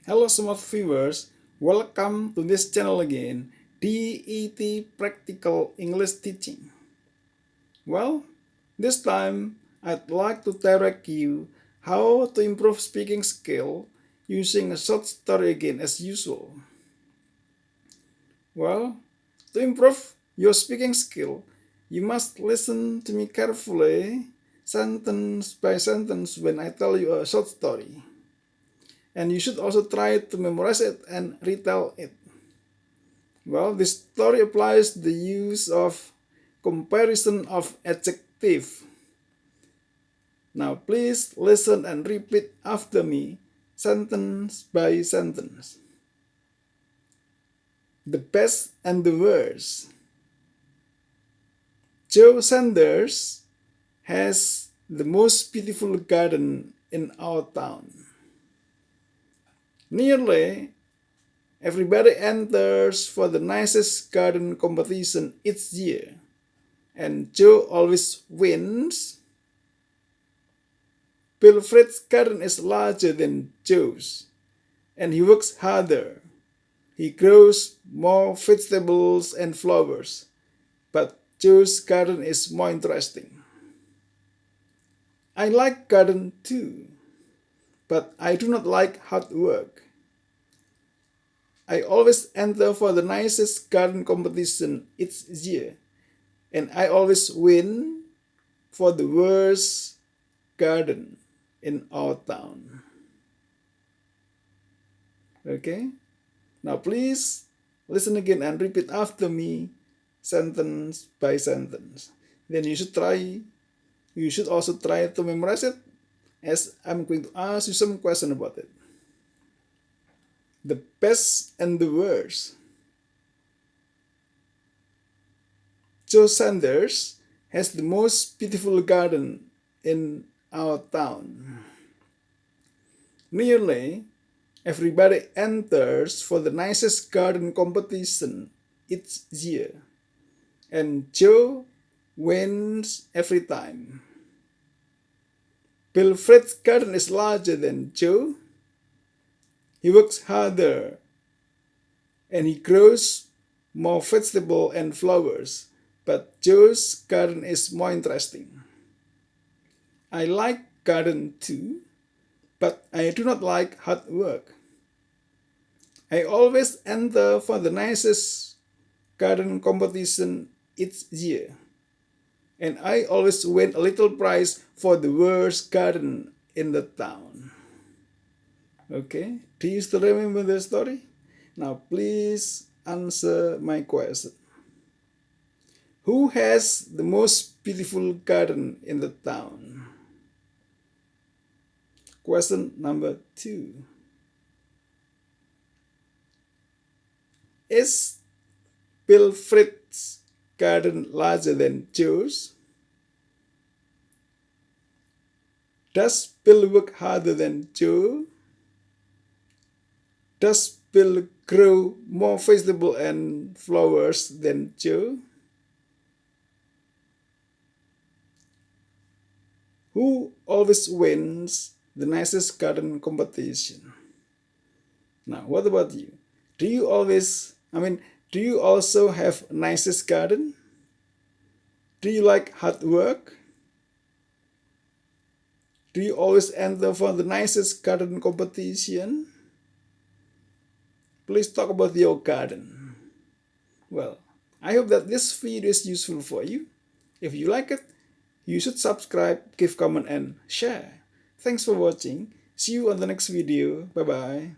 Hello smart viewers, welcome to this channel again, DET Practical English Teaching. Well, this time I'd like to direct you how to improve speaking skill using a short story again as usual. Well, to improve your speaking skill, you must listen to me carefully, sentence by sentence when I tell you a short story. And you should also try to memorize it and retell it. Well, this story applies the use of comparison of adjective. Now please listen and repeat after me, sentence by sentence. The best and the worst. Joe Sanders has the most beautiful garden in our town. Nearly everybody enters for the nicest garden competition each year, and Joe always wins. Wilfred's garden is larger than Joe's, and he works harder. He grows more vegetables and flowers, but Joe's garden is more interesting. I like garden too, but I do not like hard work. I always enter for the nicest garden competition each year, and I always win for the worst garden in our town. Okay? Now please listen again and repeat after me, sentence by sentence. Then you should also try to memorize it, as I'm going to ask you some question about it. The best and the worst. Joe Sanders has the most beautiful garden in our town. Nearly everybody enters for the nicest garden competition each year, and Joe wins every time. Wilfred's garden is larger than Joe. He works harder, and he grows more vegetables and flowers, but Joe's garden is more interesting. I like garden too, but I do not like hard work. I always enter for the nicest garden competition each year, and I always win a little prize for the worst garden in the town. Okay, do you still remember the story? Now please answer my question. Who has the most beautiful garden in the town? Question number 2. Is Wilfred's garden larger than Joe's? Does Bill work harder than Joe? Does Bill grow more vegetables and flowers than Joe? Who always wins the nicest garden competition? Now, what about you? Do you also have nicest garden? Do you like hard work? Do you always enter for the nicest garden competition? Please talk about your garden. Well, I hope that this video is useful for you. If you like it, you should subscribe, give comment, and share. Thanks for watching. See you on the next video. Bye-bye.